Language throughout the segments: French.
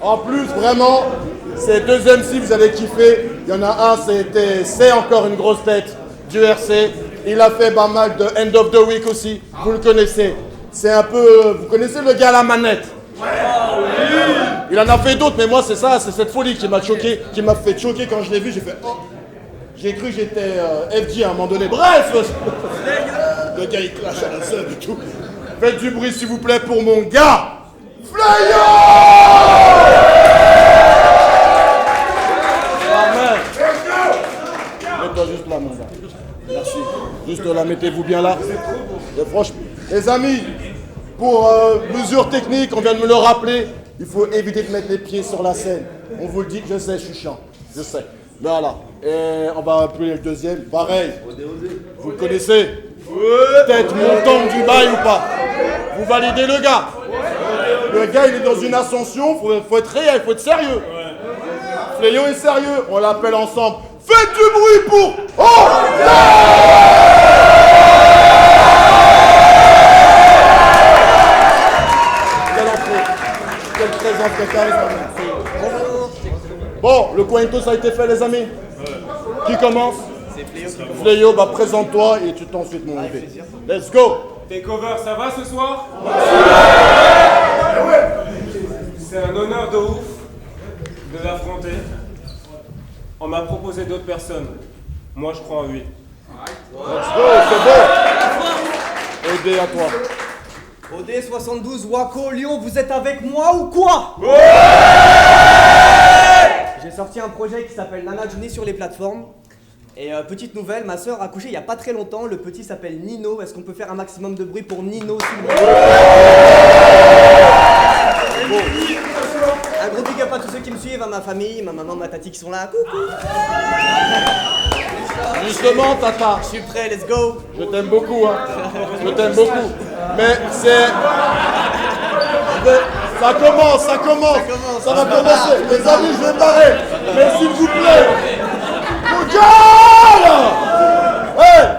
En plus, vraiment, ces deux MC, vous allez kiffer. Il y en a un, c'est encore une grosse tête du RC. Il a fait pas mal de End of the Week aussi. Vous le connaissez. C'est un peu... Vous connaissez le gars à la manette? Il en a fait d'autres, mais moi, c'est ça, c'est cette folie qui m'a choqué, qui m'a fait choquer quand je l'ai vu. J'ai fait... Oh. J'ai cru que j'étais FG à un moment donné. Bref, le gars, il clash à la scène et tout. Faites du bruit, s'il vous plaît, pour mon gars Flayo! Mets-toi juste là, mon gars. Merci. Juste là, mettez-vous bien là. Et franchement, les amis, pour mesures techniques, on vient de me le rappeler, il faut éviter de mettre les pieds sur la scène. On vous le dit, je sais, je suis chiant. Je sais. Voilà. Et on va appeler le deuxième. Pareil. Vous le connaissez? Tête montante du bail ou pas? Vous validez le gars? Le gars, il est dans une ascension, faut être réel, faut être sérieux. Fléau est sérieux, on l'appelle ensemble. Faites du bruit pour... Oh! Quelle entrée, quelle présence, quel charisme. Bon, le cointo ça a été fait, les amis. Qui commence? C'est Fléau, bah présente-toi et tu t'ensuite mon bébé. Let's go! Tes covers, ça va ce soir? C'est un honneur de ouf de l'affronter. On m'a proposé d'autres personnes. Moi, je crois en lui. Let's go, c'est bon. Aidez à toi. OD72, Waco, Lyon, vous êtes avec moi ou quoi? J'ai sorti un projet qui s'appelle Nana Journey sur les plateformes. Et petite nouvelle, ma soeur a couché il n'y a pas très longtemps, le petit s'appelle Nino. Est-ce qu'on peut faire un maximum de bruit pour Nino s'il vous plaît? Un gros big up à tous ceux qui me suivent, à ma famille, ma maman, ma tati qui sont là. Coucou. Justement, Tata, Je suis prêt, let's go. je t'aime beaucoup, hein. Je t'aime beaucoup. Mais c'est... Ça commence. Ça va commencer. Les amis, je vais barrer. Mais s'il vous plaît. Regarde!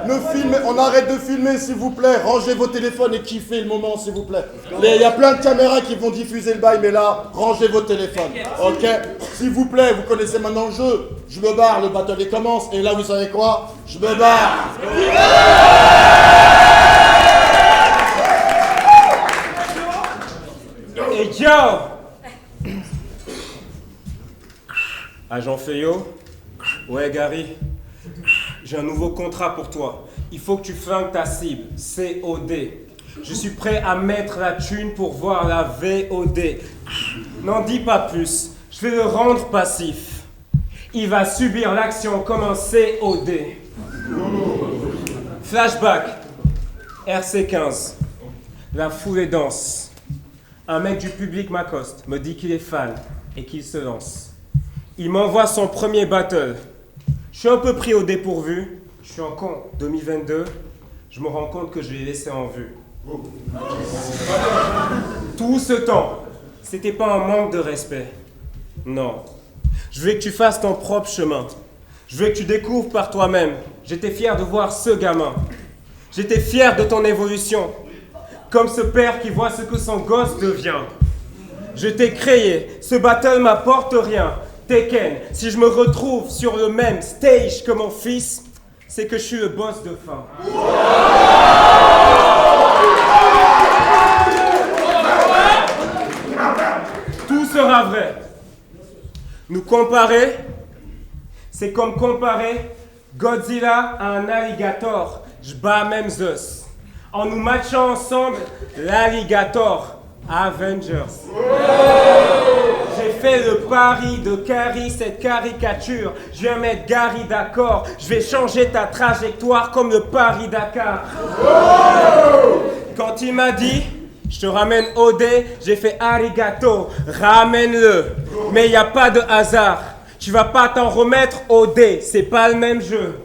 Ne filmez, on arrête de filmer s'il vous plaît, rangez vos téléphones et kiffez le moment s'il vous plaît. Il y a plein de caméras qui vont diffuser le bail mais là, rangez vos téléphones, ok? S'il vous plaît, vous connaissez maintenant le jeu, je me barre, le battle commence et là vous savez quoi? Je me barre. Et yo! Agent Fléau? Ouais, Gary. J'ai un nouveau contrat pour toi. Il faut que tu flingues ta cible, COD. Je suis prêt à mettre la thune pour voir la VOD. N'en dis pas plus, je vais le rendre passif. Il va subir l'action comme un COD. Flashback, RC15. La foule est dense. Un mec du public m'accoste, me dit qu'il est fan et qu'il se lance. Il m'envoie son premier battle. Je suis un peu pris au dépourvu. Je suis en con 2022. Je me rends compte que je l'ai laissé en vue. Tout ce temps, c'était pas un manque de respect. Non. Je veux que tu fasses ton propre chemin. Je veux que tu découvres par toi-même. J'étais fier de voir ce gamin. J'étais fier de ton évolution. Comme ce père qui voit ce que son gosse devient. Je t'ai créé. Ce battle m'apporte rien. Tekken, si je me retrouve sur le même stage que mon fils, c'est que je suis le boss de fin. Tout sera vrai. Nous comparer, c'est comme comparer Godzilla à un alligator. Je bats même Zeus. En nous matchant ensemble, l'alligator, Avengers. J'ai fait le pari de Carrie, cette caricature. Je viens mettre Gary d'accord. Je vais changer ta trajectoire comme le Paris-Dakar. Quand il m'a dit, je te ramène OD, j'ai fait arigato, ramène-le. Mais il n'y a pas de hasard. Tu vas pas t'en remettre OD, c'est pas le même jeu.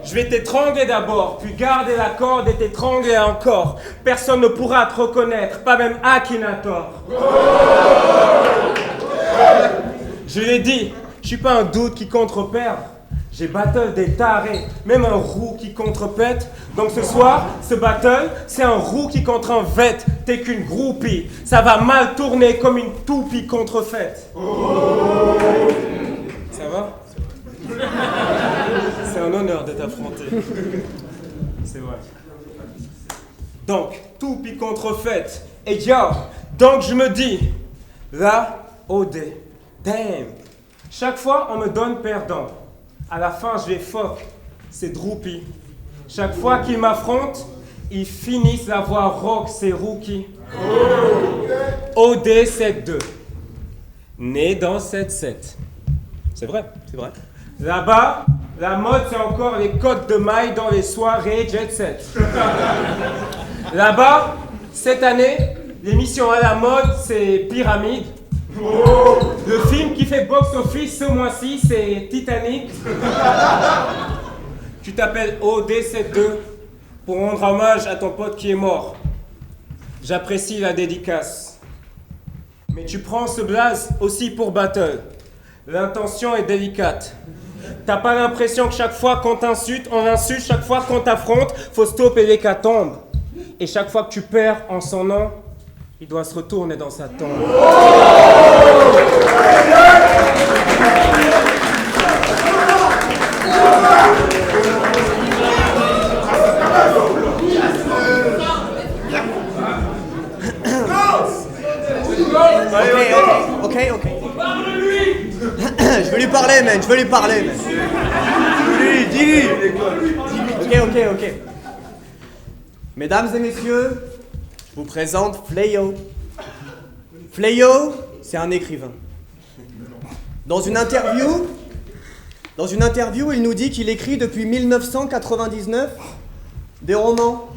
Je vais t'étrangler d'abord, puis garder la corde et t'étrangler encore. Personne ne pourra te reconnaître, pas même Akinator. Je l'ai dit, je suis pas un doute qui compte perdre. J'ai battle des tarés, même un roux qui contrepète. Donc ce soir, ce battle, c'est un roux qui contre un vête. T'es qu'une groupie. Ça va mal tourner comme une toupie contrefaite. Ça va? C'est un honneur de t'affronter. C'est vrai. Donc, toupie contrefaite. Et yo, donc je me dis, là, OD, damn. Chaque fois, on me donne perdant. À la fin, je vais fuck, c'est Droopy. Chaque fois qu'ils m'affrontent, ils finissent la voix rock, c'est Rookie. OD 7-2. Né dans 7-7. C'est vrai. C'est vrai. Là-bas, la mode, c'est encore les codes de maille dans les soirées jet set. Là-bas, cette année, l'émission à la mode, c'est Pyramide. Le film qui fait box-office ce mois-ci, c'est Titanic. Tu t'appelles OD72 pour rendre hommage à ton pote qui est mort. J'apprécie la dédicace. Mais tu prends ce blaze aussi pour battle. L'intention est délicate. T'as pas l'impression que chaque fois qu'on t'insulte, on insulte, chaque fois qu'on t'affronte, faut stopper l'hécatombe. Et chaque fois que tu perds en son nom, il doit se retourner dans sa tombe. Ok. Je veux lui parler, man. Dis-lui. Ok. Mesdames et messieurs, je vous présente Fléau. Fléau, c'est un écrivain. Dans une interview, il nous dit qu'il écrit depuis 1999 des romans,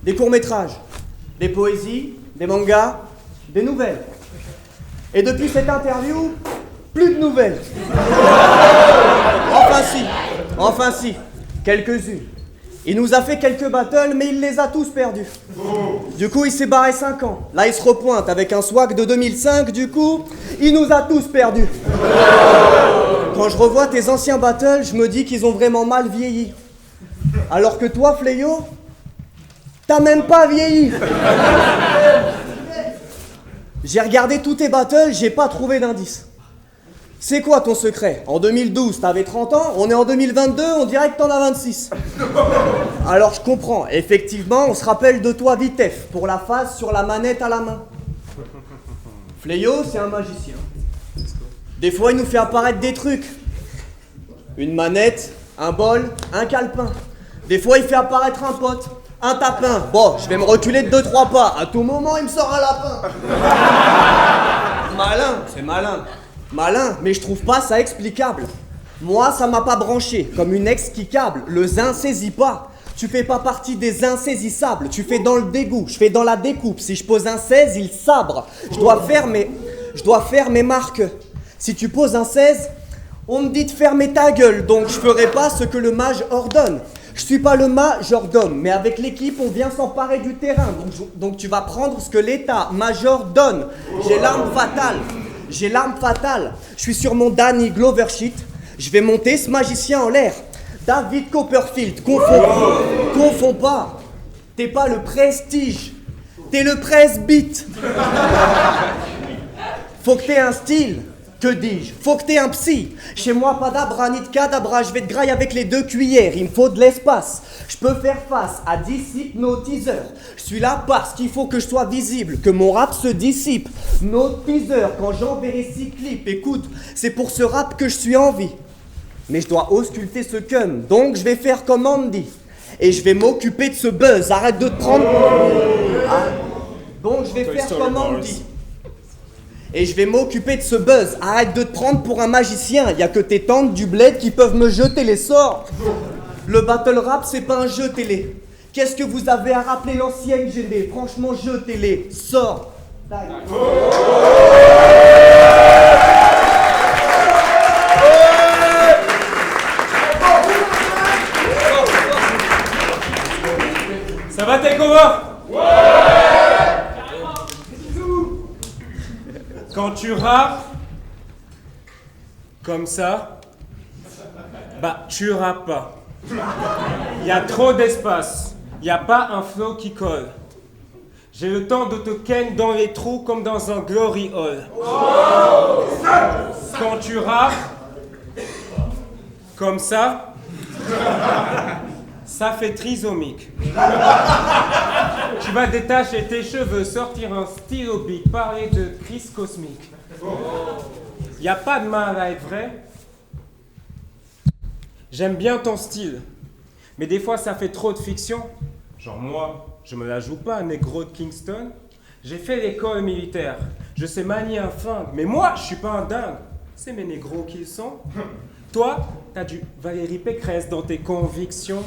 des courts-métrages, des poésies, des mangas, des nouvelles. Et depuis cette interview, plus de nouvelles. Enfin si, quelques-unes. Il nous a fait quelques battles, mais il les a tous perdus. Du coup, il s'est barré 5 ans. Là, il se repointe avec un swag de 2005. Du coup, il nous a tous perdus. Quand je revois tes anciens battles, je me dis qu'ils ont vraiment mal vieilli. Alors que toi, Fléau, t'as même pas vieilli. J'ai regardé tous tes battles, j'ai pas trouvé d'indice. C'est quoi ton secret? En 2012, t'avais 30 ans, on est en 2022, on dirait que t'en as 26. Alors je comprends, effectivement, on se rappelle de toi vitef, pour la phase sur la manette à la main. Fléau, c'est un magicien. Des fois, il nous fait apparaître des trucs. Une manette, un bol, un calepin. Des fois, il fait apparaître un pote, un tapin. Bon, je vais me reculer de 2-3 pas. À tout moment, il me sort un lapin. Malin, c'est malin. Malin, mais je trouve pas ça explicable. Moi, ça m'a pas branché, comme une ex qui câble. Le zin saisit pas. Tu fais pas partie des insaisissables. Tu fais dans le dégoût, je fais dans la découpe. Si je pose un 16, il sabre. Je dois faire mes marques. Si tu poses un 16, on me dit de fermer ta gueule. Donc je ferai pas ce que le mage ordonne. Je suis pas le majordome, mais avec l'équipe, on vient s'emparer du terrain. Donc tu vas prendre ce que l'état-major donne. J'ai l'arme fatale. Je suis sur mon Danny Glover sheet. Je vais monter ce magicien en l'air. David Copperfield, confonds pas. T'es pas le prestige. T'es le presbyte. Faut que t'aies un style. Que dis-je? Faut que t'aies un psy. Chez moi, pas d'abra ni de cadabra. Je vais te grailler avec les 2 cuillères. Il me faut de l'espace. Je peux faire face à 10 hypnotiseurs. Je suis là parce qu'il faut que je sois visible, que mon rap se dissipe. Notiseur, quand j'enverrai 6 clips. Écoute, c'est pour ce rap que je suis en vie. Mais je dois ausculter ce cum. Donc je vais faire comme Andy. Et je vais m'occuper de ce buzz. Arrête de te prendre... Donc je vais faire comme Andy. Et je vais m'occuper de ce buzz. Arrête de te prendre pour un magicien. Y a que tes tantes du bled qui peuvent me jeter les sorts. Le battle rap, c'est pas un jeu télé. Qu'est-ce que vous avez à rappeler l'ancienne GD? Franchement, jeu télé. Sors. Ça va, Takeover? Quand tu rappes comme ça, Bah, tu rappes pas. Il y a trop d'espace. Il n'y a pas un flow qui colle. J'ai le temps de te ken dans les trous comme dans un glory hall. Quand tu rappes, comme ça fait trisomique. Tu vas détacher tes cheveux, sortir un stylo bic, parler de crise cosmique. Il n'y a pas de mal à être vrai. J'aime bien ton style, mais des fois ça fait trop de fiction. Genre moi, je me la joue pas, négro de Kingston. J'ai fait l'école militaire, je sais manier un flingue, mais moi je suis pas un dingue. C'est mes négros qu'ils sont. Toi, t'as du Valérie Pécresse dans tes convictions.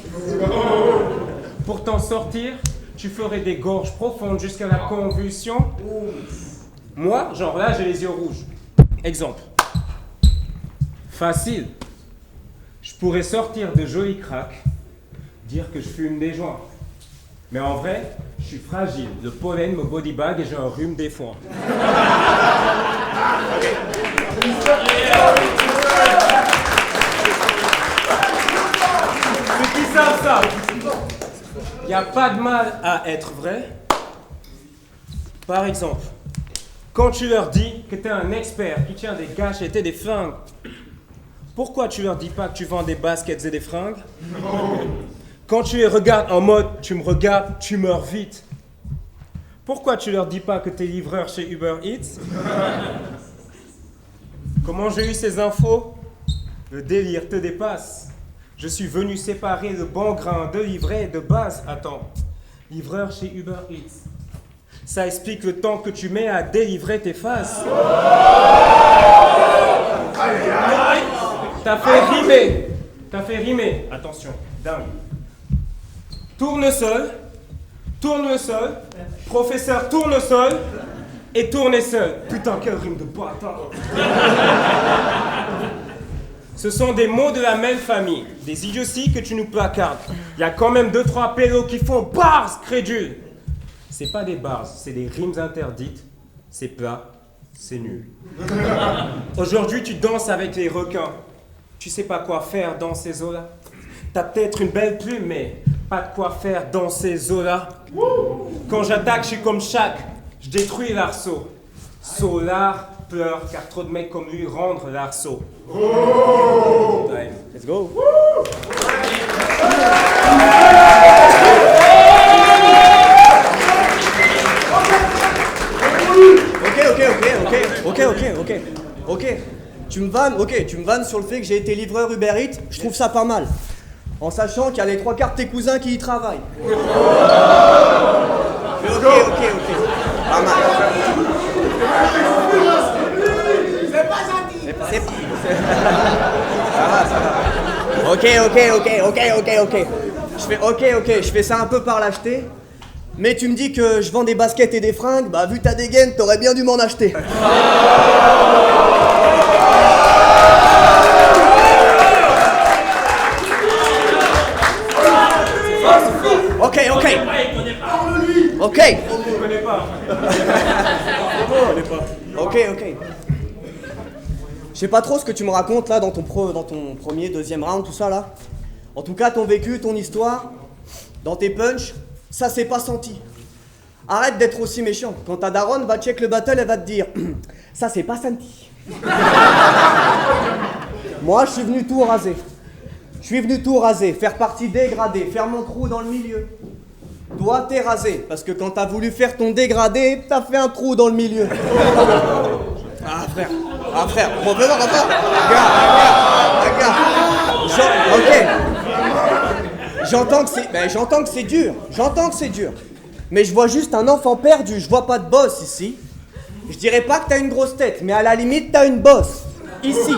Pour t'en sortir, tu ferais des gorges profondes jusqu'à la convulsion. Moi, genre là, j'ai les yeux rouges. Exemple. Facile. Je pourrais sortir de jolis cracks, dire que je fume des joints. Mais en vrai, je suis fragile. Le pollen me bodybag et j'ai un rhume des foins. Ceux qui savent ça, il n'y a pas de mal à être vrai. Par exemple, quand tu leur dis que tu es un expert qui tient des gâchettes et des flingues, pourquoi tu leur dis pas que tu vends des baskets et des fringues? Quand tu les regardes en mode « tu me regardes, tu meurs vite », pourquoi tu leur dis pas que tu es livreur chez Uber Eats? Comment j'ai eu ces infos? Le délire te dépasse. Je suis venu séparer le bon grain de livret de base. Attends, livreur chez Uber Eats. Ça explique le temps que tu mets à délivrer tes faces. T'as fait rimer. Attention, dingue. Tournesol, professeur tournesol et tournesol. Putain, quel rime de bâtard. Ce sont des mots de la même famille, des idioties que tu nous placardes. Il y a quand même 2-3 pélos qui font bars crédules. C'est pas des bars, c'est des rimes interdites. C'est plat, c'est nul. Aujourd'hui, tu danses avec les requins. Tu sais pas quoi faire dans ces eaux-là. T'as peut-être une belle plume, mais pas de quoi faire dans ces eaux-là. Quand j'attaque, je suis comme Shaq. Je détruis l'arceau. Solar pleure car trop de mecs comme lui rendent l'arceau. Ouais. Let's go. Ok. Tu me vannes sur le fait que j'ai été livreur Uber Eats, je trouve ça pas mal. En sachant qu'il y a les 3/4 de tes cousins qui y travaillent. Ok. Pas mal. C'est pas gentil. Ça va. Ok. Je fais ça un peu par l'acheter. Mais tu me dis que je vends des baskets et des fringues, bah vu ta dégaine, t'aurais bien dû m'en acheter. Ok. Je sais pas trop ce que tu me racontes là dans ton premier, deuxième round, tout ça là. En tout cas, ton vécu, ton histoire, dans tes punchs, ça s'est pas senti. Arrête d'être aussi méchant. Quand ta daronne va check le battle, elle va te dire ça s'est pas senti. Moi, je suis venu tout raser. Faire partie dégradée, faire mon trou dans le milieu. Toi, t'es rasé, parce que quand t'as voulu faire ton dégradé, t'as fait un trou dans le milieu. Ah frère, bon, regarde. Ok. J'entends que c'est dur. Mais je vois juste un enfant perdu, je vois pas de boss ici. Je dirais pas que t'as une grosse tête, mais à la limite, t'as une bosse. Ici.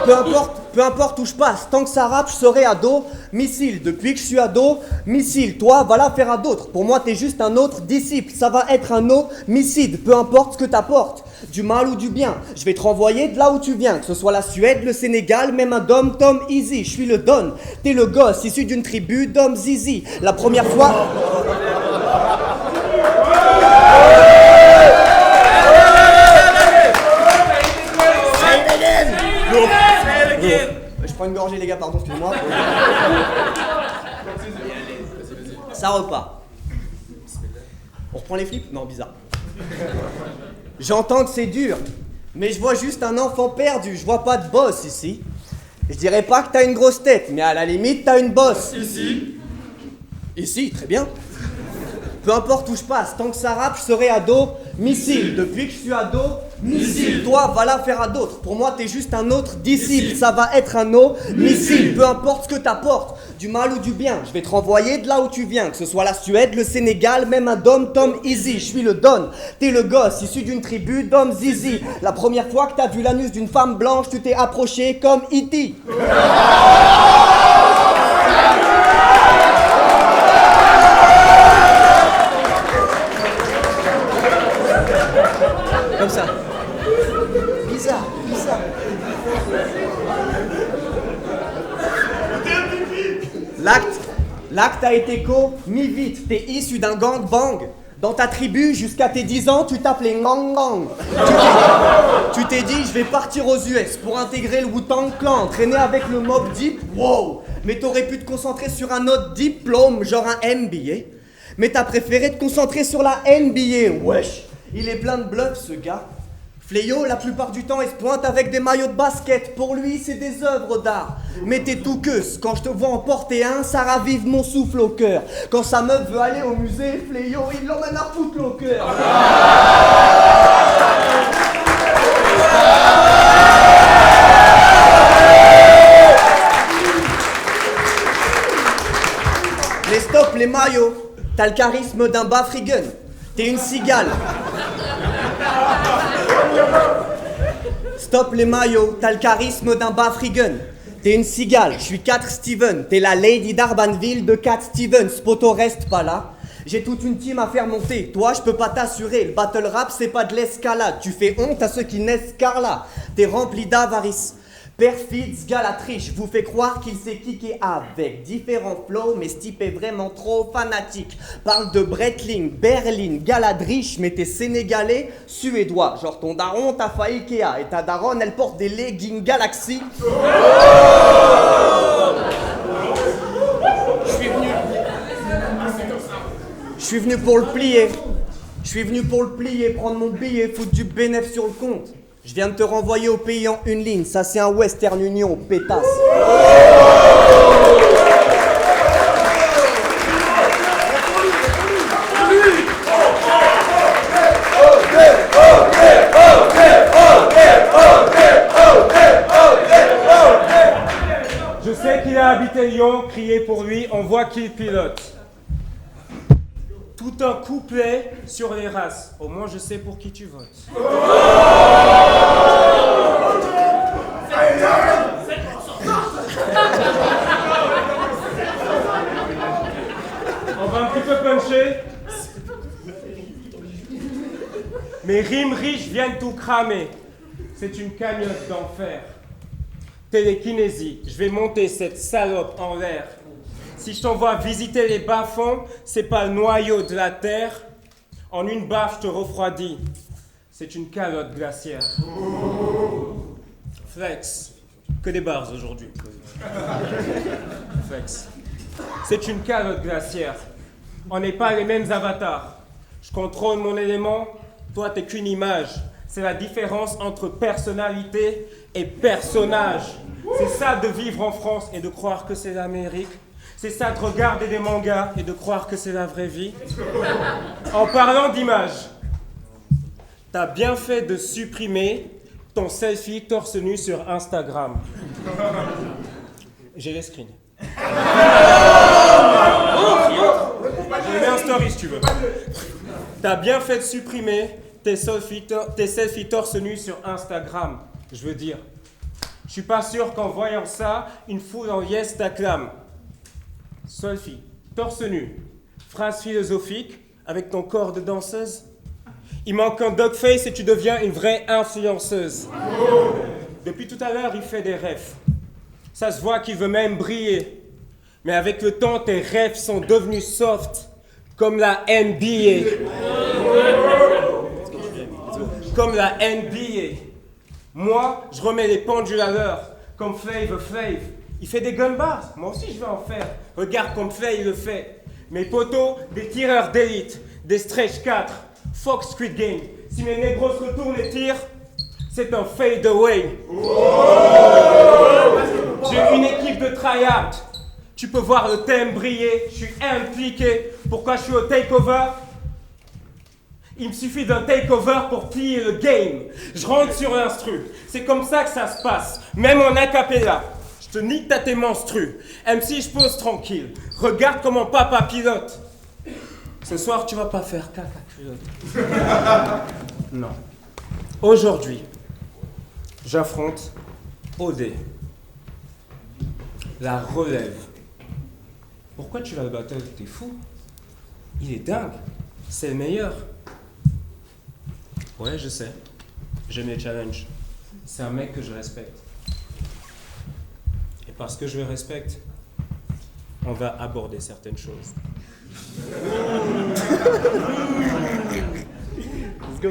Peu importe où je passe, tant que ça rappe, je serai ado. Missile, depuis que je suis ado, missile, toi, va la faire à d'autres. Pour moi, t'es juste un autre disciple, ça va être un homicide, peu importe ce que t'apportes, du mal ou du bien. Je vais te renvoyer de là où tu viens, que ce soit la Suède, le Sénégal, même un dom-tom easy. Je suis le don, t'es le gosse, issu d'une tribu d'hommes zizi. La première fois... prends une gorgée les gars, pardon, excusez-moi. Ça repart. On reprend les flips? Non, bizarre. J'entends que c'est dur, mais je vois juste un enfant perdu, je vois pas de boss ici. Je dirais pas que t'as une grosse tête, mais à la limite t'as une bosse. Ici. Ici, très bien. Peu importe où je passe, tant que ça rappe, je serai ado, missile. Depuis que je suis ado, missile. Toi, va la faire à d'autres. Pour moi, t'es juste un autre disciple. Ça va être un missile. Peu importe ce que t'apportes, du mal ou du bien, je vais te renvoyer de là où tu viens. Que ce soit la Suède, le Sénégal, même un Dom Tom Easy. Je suis le Don, t'es le gosse, issu d'une tribu d'hommes Zizi. La première fois que t'as vu l'anus d'une femme blanche, tu t'es approché comme E.T. Comme ça. Bizarre. L'acte a été commis vite. T'es issu d'un gangbang. Dans ta tribu, jusqu'à tes 10 ans, tu t'appelais Ngang Gang. Tu t'es dit, je vais partir aux US pour intégrer le Wu-Tang Clan, traîner avec le Mob Deep. Wow. Mais t'aurais pu te concentrer sur un autre diplôme, genre un MBA. Mais t'as préféré te concentrer sur la NBA. Wesh. Il est plein de bluffs, ce gars. Fléau, la plupart du temps, il se pointe avec des maillots de basket. Pour lui, c'est des œuvres d'art. Mais t'es tout queuse. Quand je te vois en porter un, ça ravive mon souffle au cœur. Quand sa meuf veut aller au musée, Fléau, il l'emmène à foutre au cœur. Les stops, les maillots. T'as le charisme d'un Bafrigun. T'es une cigale. Stop les maillots, t'as le charisme d'un Bafrigun. T'es une cigale, je suis 4 Steven. T'es la Lady d'Arbanville de 4 Stevens. Poto reste pas là. J'ai toute une team à faire monter. Toi, je peux pas t'assurer. Le battle rap, c'est pas de l'escalade. Tu fais honte à ceux qui naissent car là. T'es rempli d'avarice. Perfide, ce gars la triche, vous fait croire qu'il s'est kické avec différents flows, mais ce type est vraiment trop fanatique. Parle de Breitling, Berlin, Galadriche, mais t'es sénégalais, suédois. Genre ton daron t'a fait Ikea et ta daronne elle porte des leggings Galaxy. Je suis venu pour le plier. Je suis venu pour le plier, prendre mon billet, foutre du bénéf sur le compte. Je viens de te renvoyer au pays en une ligne, ça c'est un Western Union, pétasse. Je sais qu'il a habité Lyon, criez pour lui, on voit qu'il pilote. Tout un couplet sur les races, au moins je sais pour qui tu votes. On va un petit peu puncher. Mes rimes riches viennent tout cramer. C'est une cagnotte d'enfer. Télékinésie, je vais monter cette salope en l'air. Si je t'envoie visiter les bas-fonds, c'est pas le noyau de la terre. En une baffe, je te refroidis. C'est une calotte glaciaire. Flex. Que des bars aujourd'hui. Flex. C'est une calotte glaciaire. On n'est pas les mêmes avatars. Je contrôle mon élément, toi t'es qu'une image. C'est la différence entre personnalité et personnage. C'est ça de vivre en France et de croire que c'est l'Amérique. C'est ça de regarder des mangas et de croire que c'est la vraie vie. En parlant d'image, t'as bien fait de supprimer ton selfie torse nu sur Instagram. J'ai les screens. Je mets un story si tu veux. T'as bien fait de supprimer tes selfies torse nu sur Instagram. Je veux dire, je suis pas sûr qu'en voyant ça, une foule en yes t'acclame. Selfie, torse nu, phrase philosophique avec ton corps de danseuse. Il manque un dogface et tu deviens une vraie influenceuse. Depuis tout à l'heure, il fait des rêves. Ça se voit qu'il veut même briller. Mais avec le temps, tes rêves sont devenus soft, comme la NBA. Comme la NBA. Moi, je remets les pendules à l'heure. comme Flavor Flav. Il fait des gun bars, moi aussi je vais en faire. Regarde comme Flav le fait. Mes potos, des tireurs d'élite, des stretch 4, Fox Squid Game. Si mes négros se retournent et tirent, c'est un fade away. J'ai une équipe de tryhard. Tu peux voir le thème briller, je suis impliqué. Pourquoi je suis au takeover? Il me suffit d'un takeover pour plier le game. Je rentre sur l'instru. C'est comme ça que ça se passe. Même en acapella. Je te nique ta tes menstrues. MC, je pose tranquille. Regarde comment papa pilote. Ce soir, tu vas pas faire caca culotte. Non. Aujourd'hui, j'affronte OD. La relève. Pourquoi tu vas le battre? T'es fou. Il est dingue. C'est le meilleur. Ouais, je sais. J'aime les challenges. C'est un mec que je respecte. Et parce que je le respecte, on va aborder certaines choses. Let's go.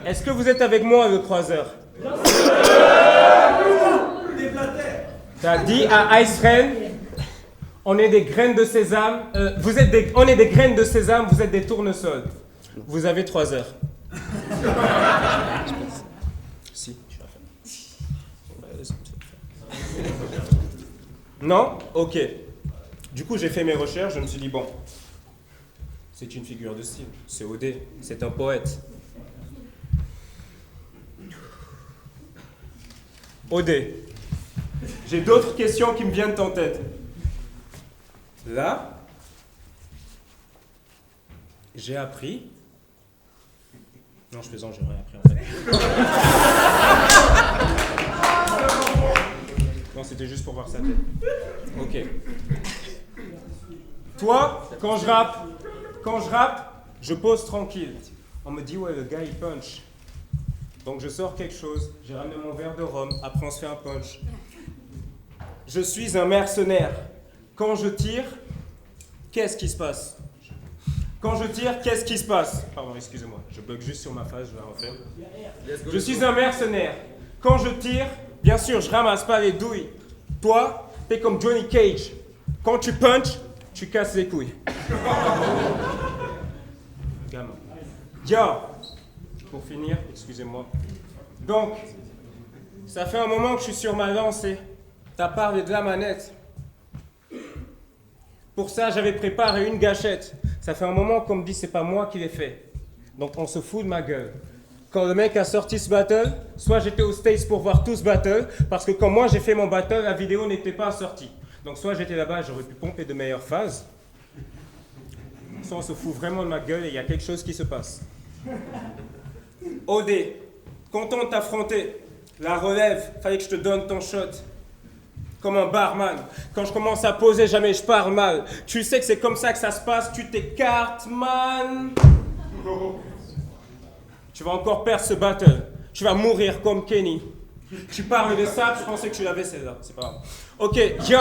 Est-ce que vous êtes avec moi, le croiseur? T'as dit à Ice Rain, on est des graines de sésame, on est des graines de sésame, vous êtes des tournesols. Vous avez 3 heures. Si, je suis la fin. Non? Ok. Du coup, j'ai fait mes recherches, je me suis dit, bon, c'est une figure de style, c'est OD, c'est un poète. OD, j'ai d'autres questions qui me viennent en tête. Là, j'ai appris... Non, je plaisante, j'ai rien appris en fait. Non, c'était juste pour voir sa tête. Ok. Toi, quand je rappe, je pose tranquille. On me dit, ouais, le gars, il punch. Donc je sors quelque chose, j'ai ramené mon verre de rhum, après on se fait un punch. Je suis un mercenaire. Quand je tire, qu'est-ce qui se passe? Quand je tire, qu'est-ce qui se passe? Pardon, excusez-moi, je bug juste sur ma face, je vais en faire. Je suis un mercenaire. Quand je tire, bien sûr, je ramasse pas les douilles. Toi, t'es comme Johnny Cage. Quand tu punches, tu casses les couilles. Gamin. Yo! Pour finir, excusez-moi. Donc, ça fait un moment que je suis sur ma lancée. T'as parlé de la manette. Pour ça, j'avais préparé une gâchette. Ça fait un moment qu'on me dit c'est pas moi qui l'ai fait. Donc on se fout de ma gueule. Quand le mec a sorti ce battle, soit j'étais au States pour voir tout ce battle, parce que quand moi j'ai fait mon battle, la vidéo n'était pas sortie. Donc soit j'étais là-bas, j'aurais pu pomper de meilleures phases, soit on se fout vraiment de ma gueule et il y a quelque chose qui se passe. OD, content de t'affronter. La relève, fallait que je te donne ton shot. Comme un barman. Quand je commence à poser, jamais je parle mal. Tu sais que c'est comme ça que ça se passe, tu t'écartes, man. Tu vas encore perdre ce battle. Tu vas mourir comme Kenny. Tu parles de ça, je pensais que tu l'avais celle-là. C'est pas grave. Ok, yo.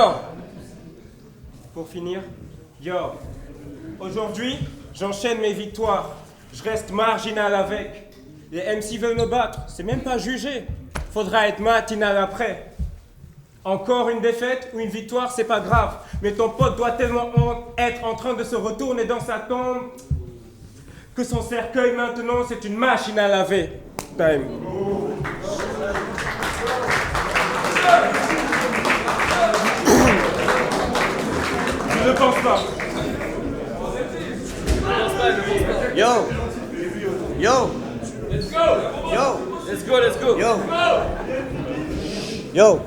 Pour finir, yo. Aujourd'hui, j'enchaîne mes victoires. Je reste marginal avec. Les MC veulent me battre. C'est même pas jugé. Faudra être matinal après. Encore une défaite ou une victoire, c'est pas grave. Mais ton pote doit tellement être en train de se retourner dans sa tombe que son cercueil maintenant, c'est une machine à laver. Time. Je ne pense pas. Yo! Yo! Let's go! Yo! Let's go, let's go! Yo! Yo!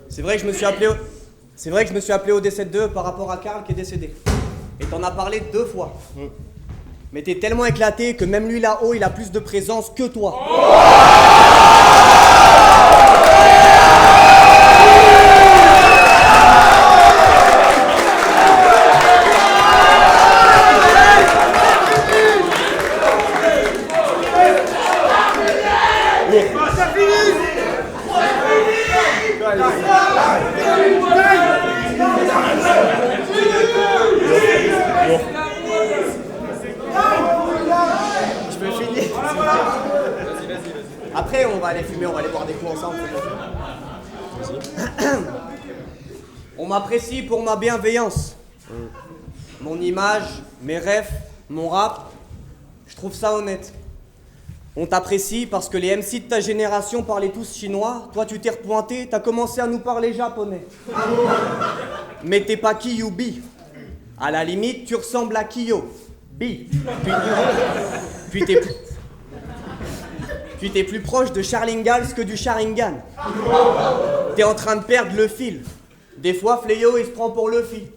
C'est vrai que je me suis appelé au DC2 par rapport à Karl qui est décédé. Et t'en as parlé 2 fois. Mais t'es tellement éclaté que même lui là-haut, il a plus de présence que toi. après, on va aller fumer, on va aller boire des coups ensemble. On m'apprécie pour ma bienveillance. Mon image, mes rêves, mon rap, je trouve ça honnête. On t'apprécie parce que les MC de ta génération parlaient tous chinois. Toi, tu t'es repointé, t'as commencé à nous parler japonais. Mais t'es pas Kyubi. À la limite, tu ressembles à Kyo. Bi. Puis t'es plus proche de Charlingals que du Sharingan. T'es en train de perdre le fil. Des fois, Fléau, il se prend pour Luffy.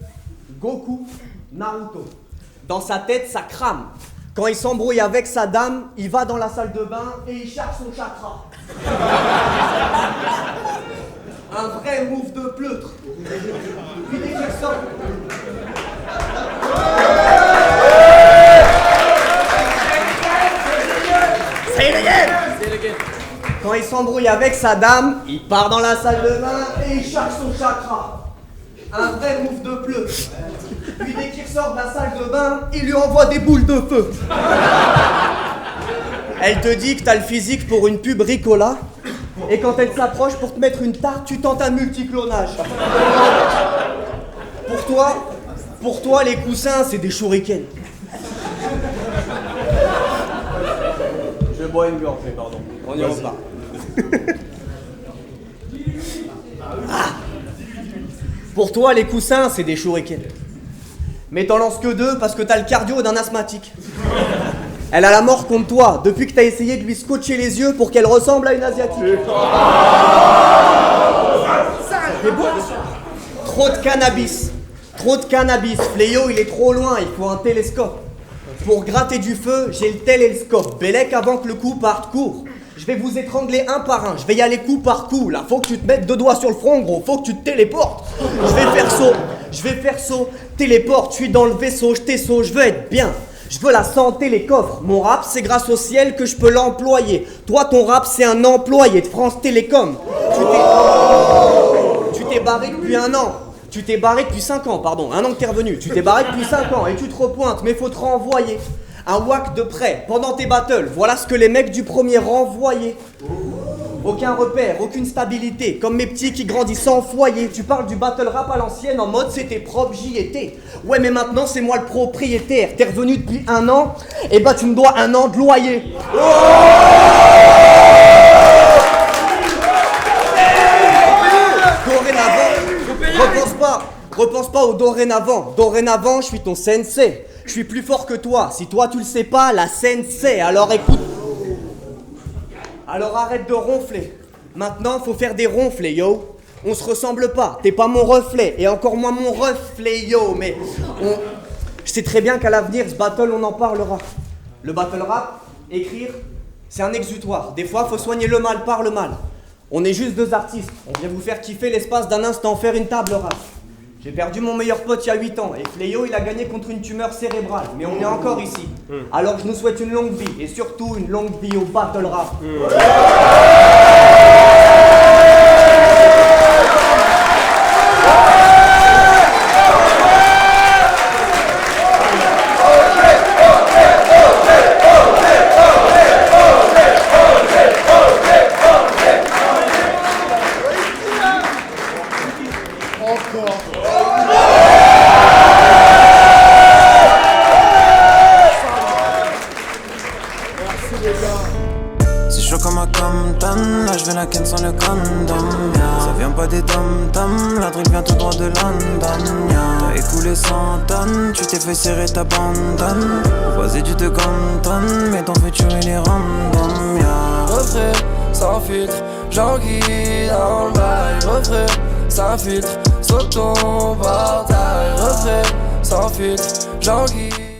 Goku, Naruto. Dans sa tête, ça crame. Quand il s'embrouille avec sa dame, il va dans la salle de bain et il cherche son chakra. Un vrai move de pleutre. Puis dès qu'il ressort... Say it again. Quand il s'embrouille avec sa dame, il part dans la salle de bain et il cherche son chakra. Un vrai move de pleutre. Puis dès qu'il sort de la salle de bain, il lui envoie des boules de feu. Elle te dit que t'as le physique pour une pub Ricola, et quand elle s'approche pour te mettre une tarte, tu tentes un multiclonage. Pour toi, les coussins, c'est des shurikens. Je bois une gorgée, pardon. On y repart. Pour toi, les coussins, c'est des shurikens. Mais t'en lances que 2 parce que t'as le cardio d'un asthmatique. Elle a la mort contre toi depuis que t'as essayé de lui scotcher les yeux pour qu'elle ressemble à une asiatique. C'est beau. Trop de cannabis. Fléau, il est trop loin, il faut un télescope. Pour gratter du feu, j'ai le télescope. Bellec avant que le coup parte court. Je vais vous étrangler un par un, je vais y aller coup par coup. Là, faut que tu te mettes 2 doigts sur le front, gros, faut que tu te téléportes. Je vais faire saut, téléporte, je suis dans le vaisseau, je t'essaut, je veux être bien. Je veux la santé, les coffres. Mon rap, c'est grâce au ciel que je peux l'employer. Toi, ton rap, c'est un employé de France Télécom. Tu t'es barré depuis 1 an. Tu t'es barré depuis 5 ans, pardon. 1 an que t'es revenu. Tu t'es barré depuis 5 ans et tu te repointes, mais faut te renvoyer. Un whack de près, pendant tes battles, voilà ce que les mecs du premier renvoyaient. Aucun repère, aucune stabilité, comme mes petits qui grandissent sans foyer. Tu parles du battle rap à l'ancienne en mode c'était propre, j'y étais. Ouais mais maintenant c'est moi le propriétaire. T'es revenu depuis 1 an, et bah tu me dois 1 an de loyer. Dorénavant, repense pas au dorénavant. Dorénavant, je suis ton sensei. Je suis plus fort que toi. Si toi tu le sais pas, la scène sait. Alors écoute. Alors arrête de ronfler. Maintenant faut faire des ronflets, yo. On se ressemble pas. T'es pas mon reflet. Et encore moins mon reflet, yo. Mais je sais très bien qu'à l'avenir, ce battle, on en parlera. Le battle rap, écrire, c'est un exutoire. Des fois, faut soigner le mal par le mal. On est juste 2 artistes. On vient vous faire kiffer l'espace d'un instant, faire une table rap. J'ai perdu mon meilleur pote il y a 8 ans et Fléau il a gagné contre une tumeur cérébrale, mais on est encore ici. Alors je nous souhaite une longue vie et surtout une longue vie au battle rap. C'est chaud comme un Compton, là je vais la ken sans le condom, yeah. Ça vient pas des dom-toms, la drill vient tout droit de London, yeah. T'as écoulé 100 tonnes, tu t'es fait serrer ta bandane. Vas-y tu te cantonnes, mais ton futur il est random, yeah. Refrais, sans filtre, j'enquille dans le bail. Refrais, sans filtre, saute ton portail. Refrais, sans filtre, j'enquille.